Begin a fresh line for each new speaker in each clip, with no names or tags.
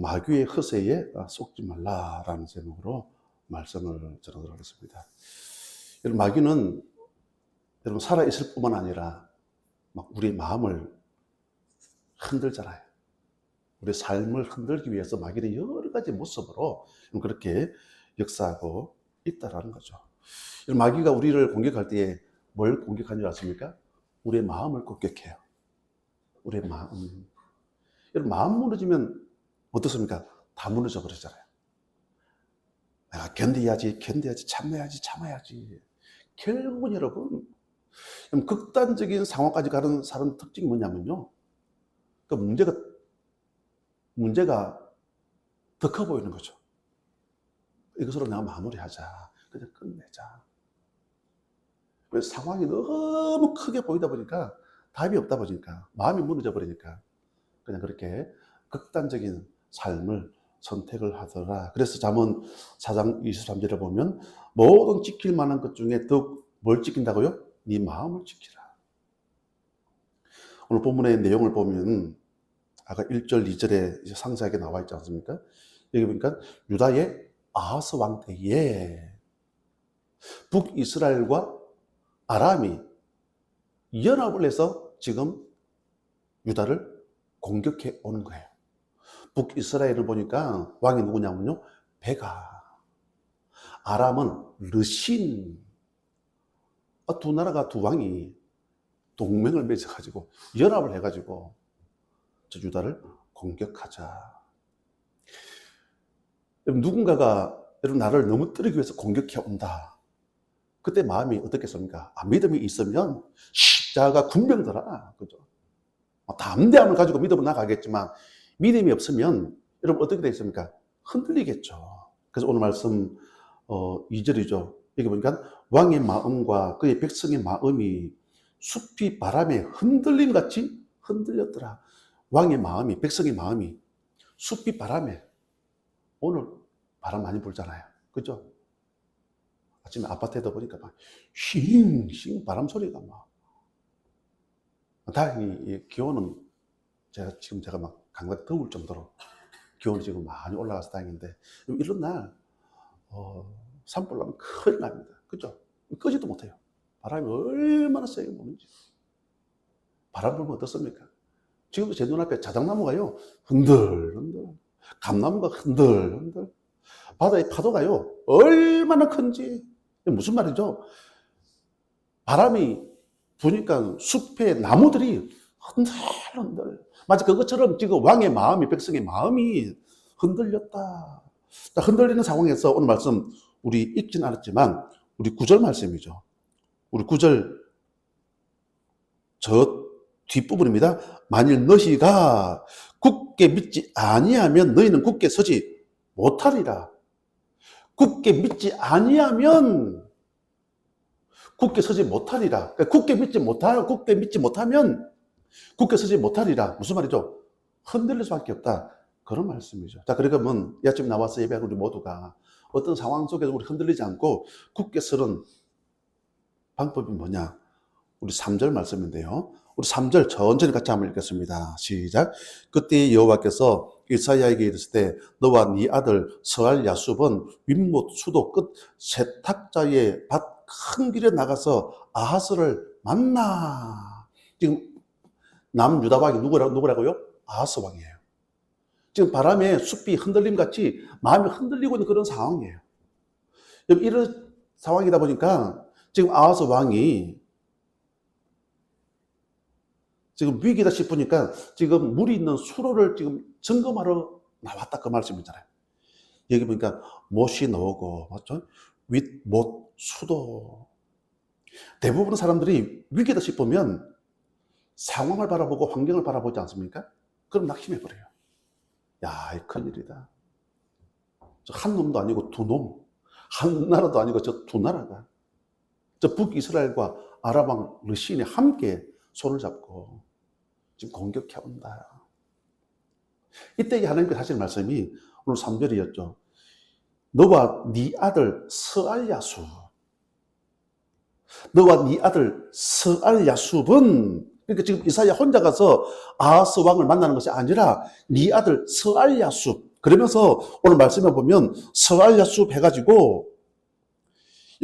마귀의 허세에 속지 말라라는 제목으로 말씀을 전하도록 하겠습니다. 여러분, 마귀는 여러분 살아있을 뿐만 아니라 막 우리 마음을 흔들잖아요. 우리 삶을 흔들기 위해서 마귀는 여러 가지 모습으로 그렇게 역사하고 있다라는 거죠. 마귀가 우리를 공격할 때에 뭘 공격하는 줄 아십니까? 우리의 마음을 공격해요. 우리의 마음. 여러분, 마음 무너지면 어떻습니까? 다 무너져 버리잖아요. 내가 견뎌야지, 참아야지. 결국은 여러분, 극단적인 상황까지 가는 사람 특징이 뭐냐면요. 그 문제가 더 커 보이는 거죠. 이것으로 내가 마무리하자. 그냥 끝내자. 왜 상황이 너무 크게 보이다 보니까 답이 없다 보니까 마음이 무너져 버리니까 그냥 그렇게 극단적인 삶을 선택을 하더라. 그래서 잠언 4장 23절에 보면 모든 지킬 만한 것 중에 더욱 뭘 지킨다고요? 네 마음을 지키라. 오늘 본문의 내용을 보면 아까 1절, 2절에 상세하게 나와 있지 않습니까? 여기 보니까 유다의 아하스 왕 때에 북이스라엘과 아람이 연합을 해서 지금 유다를 공격해 오는 거예요. 북이스라엘을 보니까 왕이 누구냐면요, 베가. 아람은 르신. 두 나라가, 두 왕이 동맹을 맺어가지고 연합을 해가지고 저 유다를 공격하자. 누군가가 여러분 나를 넘어뜨리기 위해서 공격해 온다. 그때 마음이 어떻겠습니까? 믿음이 있으면 십자가 군병들아, 그죠? 담대함을 가지고 믿음을 나가겠지만 믿음이 없으면 여러분 어떻게 되겠습니까? 흔들리겠죠. 그래서 오늘 말씀 2절이죠. 여기 보니까 왕의 마음과 그의 백성의 마음이 숲이 바람에 흔들림 같이 흔들렸더라. 왕의 마음이, 백성의 마음이 숲이 바람에, 오늘 바람 많이 불잖아요. 그죠? 아침에 아파트에도 보니까 막 싱싱 바람 소리가 막. 다행히 이 기온은 제가 막 강하게 더울 정도로 기온이 지금 많이 올라가서 다행인데, 이런 날 산불 나면 큰일 납니다. 그죠? 끄지도 못해요. 바람이 얼마나 세게 부는지. 바람 불면 어떻습니까? 지금도 제 눈앞에 자작나무가요, 흔들흔들. 감나무가 흔들흔들. 바다의 파도가요, 얼마나 큰지. 무슨 말이죠? 바람이 부니까 숲의 나무들이 흔들흔들. 마치 그것처럼 지금 왕의 마음이, 백성의 마음이 흔들렸다. 흔들리는 상황에서 오늘 말씀 우리 읽진 않았지만 우리 9절 말씀이죠. 우리 9절 저 뒷부분입니다. 만일 너희가 굳게 믿지 아니하면 너희는 굳게 서지 못하리라. 굳게 믿지 아니하면 굳게 서지 못하리라. 그러니까 굳게 믿지 못하면 굳게 서지 못하리라. 무슨 말이죠? 흔들릴 수밖에 없다. 그런 말씀이죠. 자, 그러면 이 아침에 나와서 예배하는 우리 모두가 어떤 상황 속에서 우리 흔들리지 않고 굳게 서는 방법이 뭐냐? 우리 3절 말씀인데요. 우리 3절 천천히 같이 한번 읽겠습니다. 시작. 그때 여호와께서 이사야에게 이르실 때 너와 네 아들 스알 야숲은 윗못 수도 끝 세탁자의 밭 큰 길에 나가서 아하스를 만나. 지금 남유다 왕이 누구라고요? 아하스 왕이에요. 지금 바람에 숲이 흔들림 같이 마음이 흔들리고 있는 그런 상황이에요. 이런 상황이다 보니까 지금 아하스 왕이 지금 위기다 싶으니까 지금 물이 있는 수로를 지금 점검하러 나왔다, 그 말씀이잖아요. 여기 보니까 못이 나오고, 맞죠? 윗못 수도. 대부분 사람들이 위기다 싶으면 상황을 바라보고 환경을 바라보지 않습니까? 그럼 낙심해버려요. 야, 이 큰일이다. 한 놈도 아니고 두 놈, 한 나라도 아니고 저 두 나라가, 저 북이스라엘과 아람왕 르신이 함께 손을 잡고 지금 공격해 온다. 이때 하나님께서 하시는 말씀이 오늘 3절이었죠. 너와 네 아들 스알야숲, 너와 네 아들 스알야숲은, 그러니까 지금 이사야 혼자 가서 아하스 왕을 만나는 것이 아니라 네 아들 스알야숲, 그러면서 오늘 말씀해 보면 서알야숲 해가지고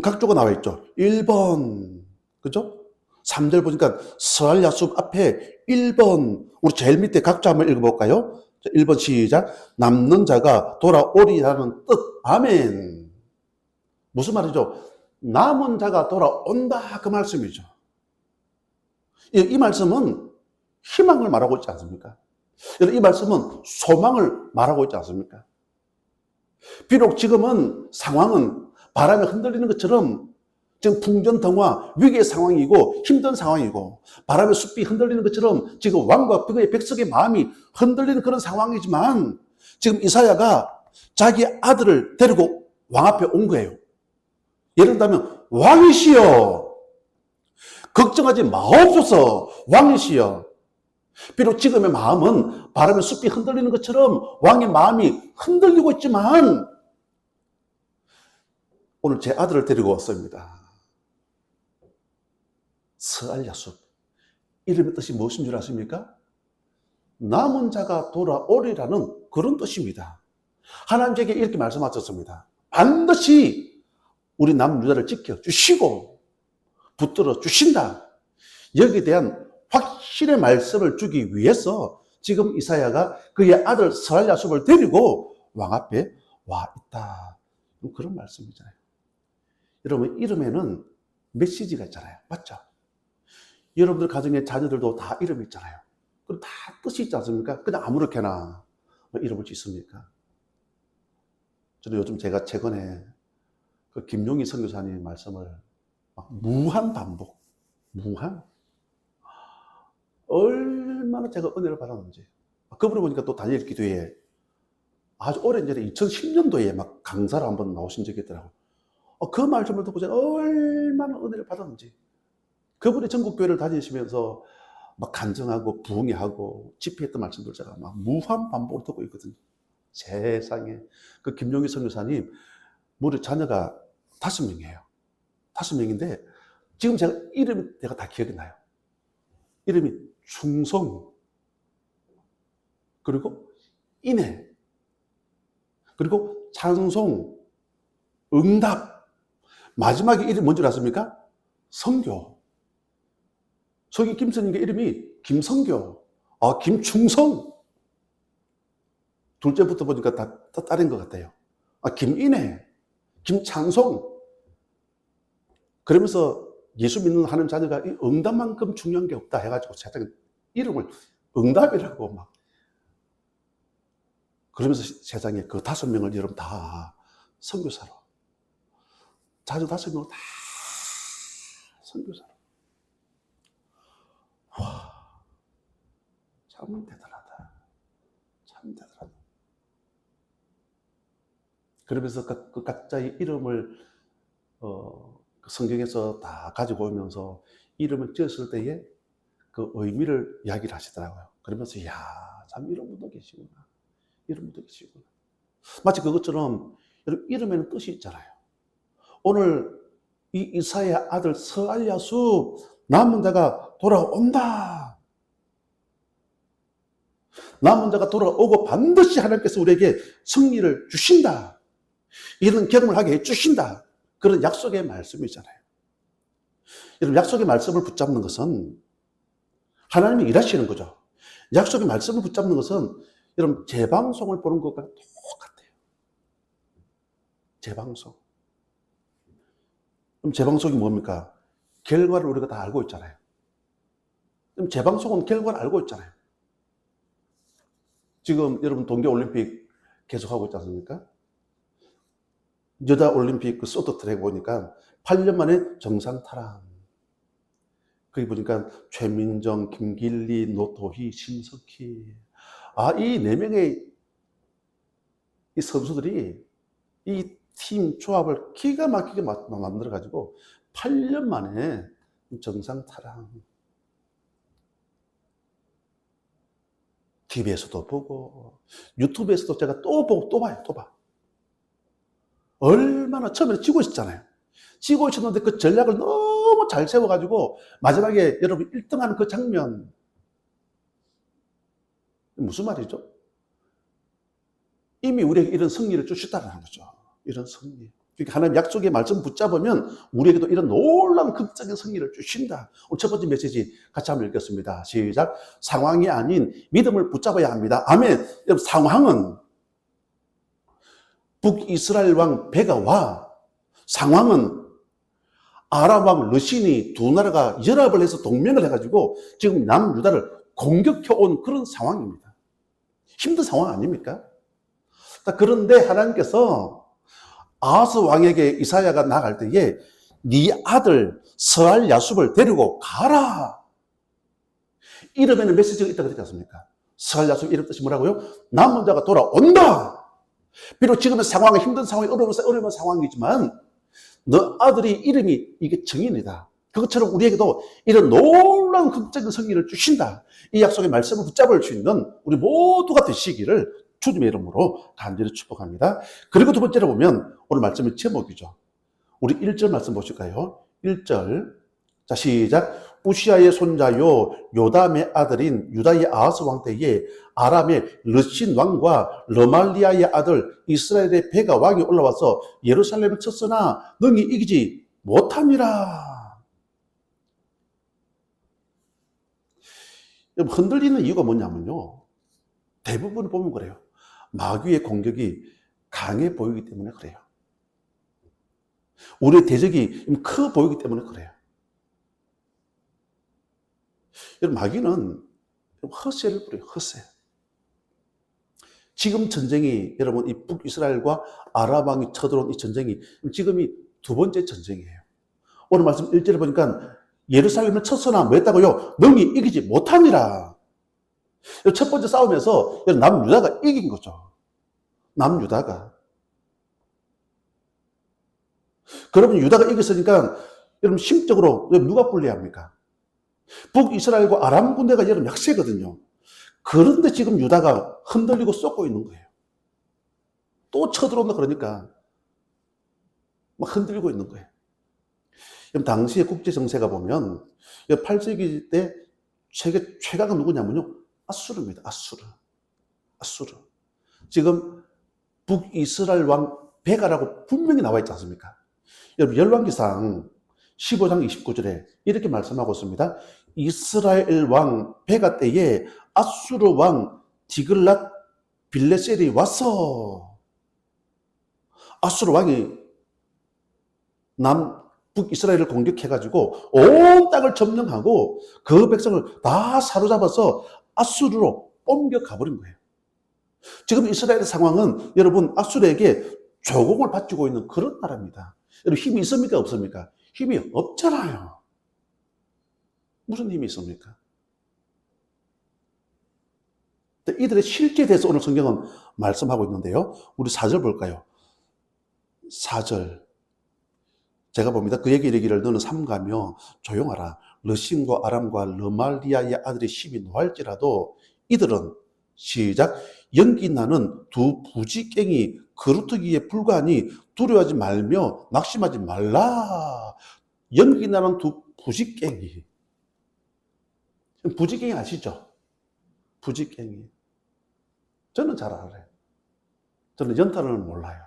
각조가 나와 있죠. 1번, 그죠? 3절 보니까 서알야숲 앞에 1번, 우리 제일 밑에 각조 한번 읽어볼까요? 1번 시작. 남는 자가 돌아오리라는 뜻. 아멘. 무슨 말이죠? 남은 자가 돌아온다. 그 말씀이죠. 이 말씀은 희망을 말하고 있지 않습니까? 이 말씀은 소망을 말하고 있지 않습니까? 비록 지금은 상황은 바람에 흔들리는 것처럼 지금 풍전등화 위기의 상황이고 힘든 상황이고 바람에 숲이 흔들리는 것처럼 지금 왕과 그의 백성의 마음이 흔들리는 그런 상황이지만 지금 이사야가 자기 아들을 데리고 왕 앞에 온 거예요. 예를 들면 왕이시여 걱정하지 마옵소서. 왕이시여. 비록 지금의 마음은 바람에 숲이 흔들리는 것처럼 왕의 마음이 흔들리고 있지만 오늘 제 아들을 데리고 왔습니다. 서알야숲. 이름의 뜻이 무엇인 줄 아십니까? 남은 자가 돌아오리라는 그런 뜻입니다. 하나님께 이렇게 말씀하셨습니다. 반드시 우리 남유다를 지켜주시고 붙들어 주신다. 여기에 대한 확실의 말씀을 주기 위해서 지금 이사야가 그의 아들 서알야숲을 데리고 왕 앞에 와 있다. 그런 말씀이잖아요. 여러분, 이름에는 메시지가 있잖아요. 맞죠? 여러분들 가정의 자녀들도 다 이름이 있잖아요. 그럼 다 뜻이 있지 않습니까? 그냥 아무렇게나 이름을 짓습니까? 저는 요즘 제가 최근에 그 김용희 선교사님 말씀을 무한 반복, 얼마나 제가 은혜를 받았는지. 그분을 보니까 또 다니엘 기도에 아주 오랜 전에 2010년도에 막 강사로 한번 나오신 적이 있더라고요. 그 말씀을 듣고 제가 얼마나 은혜를 받았는지. 그분이 전국교회를 다니시면서 막 간증하고 부흥회하고 집회했던 말씀들 제가 막 무한 반복을 듣고 있거든요. 세상에. 그 김용희 선교사님 무려 자녀가 5명이에요. 5명인데 지금 제가 이름이 내가 다 기억이 나요. 이름이 충성, 그리고 인애, 그리고 찬송, 응답. 마지막에 이름이 뭔지 아십니까? 성교. 저기 김선님의 이름이 김성교, 김충성. 둘째부터 보니까 다 딸인 것 같아요. 김인혜, 김찬송. 그러면서 예수 믿는 하나님 자녀가 이 응답만큼 중요한 게 없다 해가지고 세상에 이름을 응답이라고 막. 그러면서 세상에 그 5명을 여러분 다 선교사로. 자녀 5명을 다 선교사로. 와, 참 대단하다. 참 대단하다. 그러면서 그 각자의 이름을 성경에서 다 가지고 오면서 이름을 지었을 때에 그 의미를 이야기를 하시더라고요. 그러면서 야, 참 이런 분도 계시구나. 이런 분도 계시구나. 마치 그것처럼 여러분 이름에는 뜻이 있잖아요. 오늘 이 이사야 아들 서알야숲 남은 자가 돌아온다. 남은 자가 돌아오고 반드시 하나님께서 우리에게 승리를 주신다. 이런 경험을 하게 해주신다. 그런 약속의 말씀이잖아요. 여러분, 약속의 말씀을 붙잡는 것은 하나님이 일하시는 거죠. 약속의 말씀을 붙잡는 것은 여러분 재방송을 보는 것과 똑같아요. 재방송. 그럼 재방송이 뭡니까? 결과를 우리가 다 알고 있잖아요. 그럼 재방송은 결과를 알고 있잖아요. 지금 여러분 동계올림픽 계속하고 있지 않습니까? 여자 올림픽 그 쇼트트랙 보니까 8년 만에 정상 탈환. 거기 보니까 최민정, 김길리, 노토희, 심석희. 이 4명의 이 선수들이 이 팀 조합을 기가 막히게 만들어가지고 8년 만에 정상 탈환. TV에서도 보고 유튜브에서도 제가 또 보고 또 봐요. 또 봐. 얼마나 처음에 지고 있었잖아요. 지고 있었는데 그 전략을 너무 잘 세워가지고 마지막에 여러분 1등하는 그 장면. 무슨 말이죠? 이미 우리에게 이런 승리를 주셨다는 거죠. 이런 승리. 그러니까 하나님 약속의 말씀 붙잡으면 우리에게도 이런 놀라운 극적인 승리를 주신다. 오늘 첫 번째 메시지 같이 한번 읽겠습니다. 시작. 상황이 아닌 믿음을 붙잡아야 합니다. 아멘. 여러분, 상황은 북이스라엘 왕 베가 와. 상황은 아람 왕 르신이 두 나라가 연합을 해서 동맹을 해가지고 지금 남유다를 공격해온 그런 상황입니다. 힘든 상황 아닙니까? 그런데 하나님께서 아하스 왕에게 이사야가 나갈 때에 네 아들 스알 야숲을 데리고 가라. 이름에는 메시지가 있다고 그랬지 않습니까? 스알 야숲 이름 뜻이 뭐라고요? 남은 자가 돌아온다. 비록 지금의 상황은 힘든 상황이 어려운 상황이지만 너 아들이 이름이 이게 정인이다. 그것처럼 우리에게도 이런 놀라운 극적인 승리를 주신다. 이 약속의 말씀을 붙잡을 수 있는 우리 모두가 되시기를 주님의 이름으로 간절히 축복합니다. 그리고 두 번째로 보면 오늘 말씀의 제목이죠. 우리 1절 말씀 보실까요? 1절. 자, 시작. 우시아의 손자요 요담의 아들인 유다의 아하스 왕 때에 아람의 르신 왕과 르말리아의 아들 이스라엘의 베가 왕이 올라와서 예루살렘을 쳤으나 능히 이기지 못함이라. 흔들리는 이유가 뭐냐면요, 대부분 보면 그래요. 마귀의 공격이 강해 보이기 때문에 그래요. 우리의 대적이 커 보이기 때문에 그래요. 여러분, 마귀는 허세를 부려요. 허세. 지금 전쟁이, 여러분, 이 북이스라엘과 아람 왕이 쳐들어온 이 전쟁이 지금이 두 번째 전쟁이에요. 오늘 말씀 1절에 보니까 예루살렘을 쳤으나 뭐 했다고요? 능히 이기지 못함이라. 첫 번째 싸움에서 남유다가 이긴 거죠. 남유다가. 그러면 유다가 이겼으니까 여러분 심적으로 누가 불리합니까? 북이스라엘과 아람 군대가 여러분 약세거든요. 그런데 지금 유다가 흔들리고 쏟고 있는 거예요. 또 쳐들어온다 그러니까 막 흔들리고 있는 거예요. 당시의 국제 정세가 보면 8세기 때 세계 최강은 누구냐면요, 아수르입니다. 아수르. 지금 북이스라엘 왕 베가라고 분명히 나와 있지 않습니까? 여러분, 열왕기상 15장 29절에 이렇게 말씀하고 있습니다. 이스라엘 왕 베가 때에 아수르 왕 디글랏 빌레셀이 와서, 아수르 왕이 북이스라엘을 공격해가지고 온 땅을 점령하고 그 백성을 다 사로잡아서 아수르로 옮겨 가버린 거예요. 지금 이스라엘의 상황은 여러분 아수르에게 조공을 바치고 있는 그런 나라입니다. 여러분, 힘이 있습니까? 없습니까? 힘이 없잖아요. 무슨 힘이 있습니까? 이들의 실제에 대해서 오늘 성경은 말씀하고 있는데요. 우리 4절 볼까요? 4절. 제가 봅니다. 그에게 이르기를 너는 삼가며 조용하라. 르신과 아람과 르말리아의 아들의 힘이 노할지라도 이들은, 시작, 연기 나는 두 부지깽이 그루터기에 불과하니 두려워하지 말며 낙심하지 말라. 연기 나는 두 부지깽이. 부지깽이 아시죠? 부지깽이. 저는 잘 알아요. 저는 연탄을 몰라요.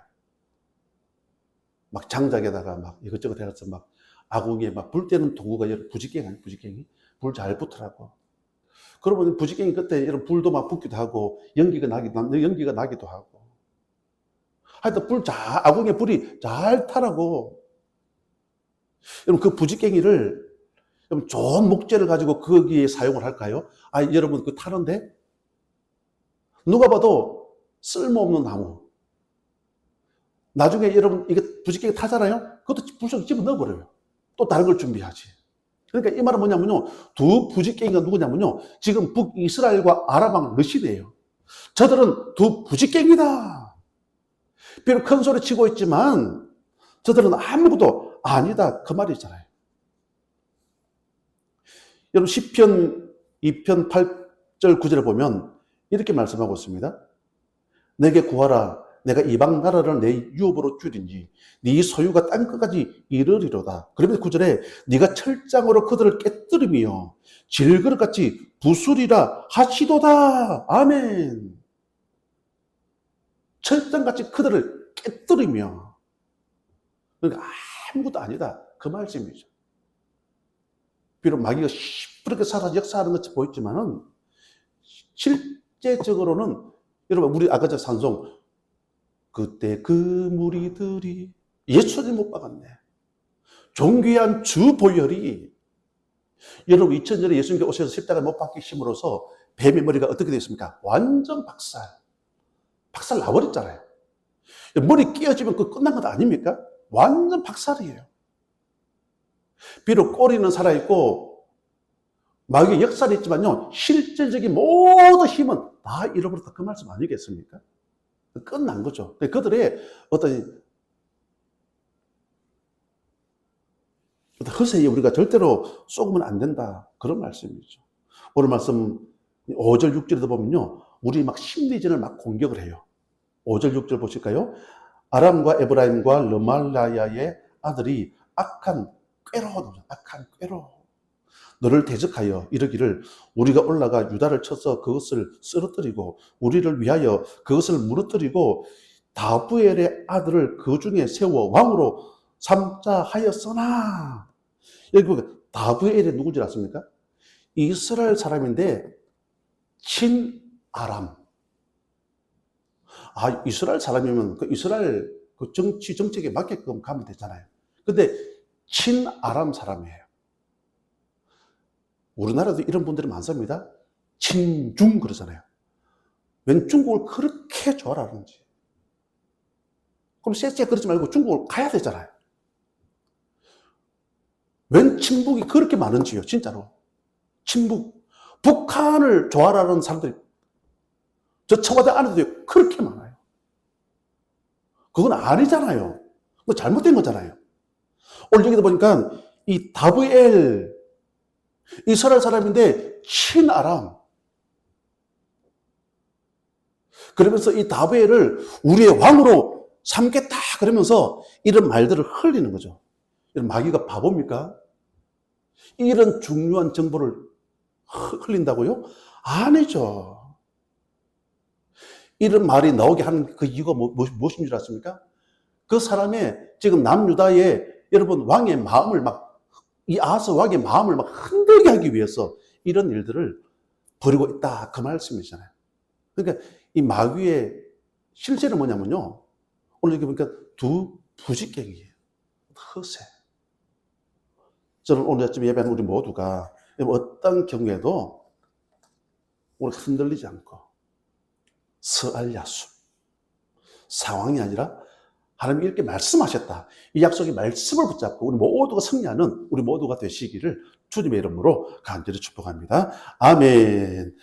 막 장작에다가 막 이것저것 해서 막 아궁이에 막 불 때는 도구가 여러분 부지깽이 아니에요? 부지깽이? 불 잘 붙으라고. 그러면 부지깽이 그때 여러분 불도 막 붙기도 하고 연기가 나기도 하고. 하여튼 아궁이에 불이 잘 타라고. 여러분, 그 부지깽이를 여러분 좋은 목재를 가지고 거기에 사용을 할까요? 여러분 그 타는데 누가 봐도 쓸모없는 나무. 나중에 여러분 이게 부지깽이 타잖아요? 그것도 불속에 집어 넣어버려요. 또 다른 걸 준비하지. 그러니까 이 말은 뭐냐면요, 두 부지깽이가 누구냐면요, 지금 북이스라엘과 아람왕 르신이에요. 저들은 두 부지깽이다. 비록 큰 소리 치고 있지만 저들은 아무것도 아니다, 그 말이잖아요. 여러분, 시편 2편 8절 9절에 보면 이렇게 말씀하고 있습니다. 내게 구하라. 내가 이방 나라를 내 유업으로 줄이니 네 소유가 땅끝까지 이르리로다. 그러면서 9절에 네가 철장으로 그들을 깨뜨리며 질그릇같이 부수리라 하시도다. 아멘. 철장같이 그들을 깨뜨리며, 그러니까 아무것도 아니다, 그 말씀이죠. 비록 마귀가 시부르게 살아서 역사하는 것처럼 보였지만은 실제적으로는, 여러분 우리 아까 저 찬송, 그때 그 무리들이 예수님 못 박았네, 존귀한 주 보혈이, 여러분 2000년에 예수님께 오셔서 십자가에 못 박히심으로써 뱀의 머리가 어떻게 됐습니까? 완전 박살 나버렸잖아요. 머리 끼어지면 그 끝난 것 아닙니까? 완전 박살이에요. 비록 꼬리는 살아있고 마귀의 역사는 있지만요, 실질적인 모든 힘은 다 잃어버렸다, 그 말씀 아니겠습니까? 끝난 거죠. 그들의 어떤 허세에 우리가 절대로 속으면 안 된다, 그런 말씀이죠. 오늘 말씀 5절 6절에도 보면요, 우리 막 심리전을 막 공격을 해요. 5절 6절 보실까요? 아람과 에브라임과 르말라야의 아들이 악한 꾀로 너를 대적하여 이르기를, 우리가 올라가 유다를 쳐서 그것을 쓰러뜨리고 우리를 위하여 그것을 무너뜨리고 다부엘의 아들을 그 중에 세워 왕으로 삼자 하였으나. 여기 보니까 다부엘이 누군지 아십니까? 이스라엘 사람인데 친아람. 이스라엘 사람이면 그 이스라엘 그 정책에 맞게끔 가면 되잖아요. 근데 친아람 사람이에요. 우리나라도 이런 분들이 많습니다. 친중 그러잖아요. 웬 중국을 그렇게 좋아하는지. 그럼 쎄쎄 그러지 말고 중국을 가야 되잖아요. 웬 친북이 그렇게 많은지요, 진짜로. 친북. 북한을 좋아하는 사람들이 저 청와대 안에도 그렇게 많아요. 그건 아니잖아요. 그거 잘못된 거잖아요. 오늘 여기도 보니까 이 다브엘, 이스라엘 사람인데 친아람. 그러면서 이 다브엘을 우리의 왕으로 삼겠다 그러면서 이런 말들을 흘리는 거죠. 이런 마귀가 바보입니까? 이런 중요한 정보를 흘린다고요? 아니죠. 이런 말이 나오게 한 그 이유가 무엇인 줄 아십니까? 그 사람의 지금 남유다의 여러분 왕의 마음을 이 아하스 왕의 마음을 흔들게 하기 위해서 이런 일들을 벌이고 있다, 그 말씀이잖아요. 그러니까 이 마귀의 실제는 뭐냐면요, 오늘 여기 보니까 두 부직갱이에요. 허세. 저는 오늘 아침 예배하는 우리 모두가 어떤 경우에도 우리가 흔들리지 않고 서알야수, 상황이 아니라 하나님이 이렇게 말씀하셨다, 이 약속의 말씀을 붙잡고 우리 모두가 승리하는 우리 모두가 되시기를 주님의 이름으로 간절히 축복합니다. 아멘.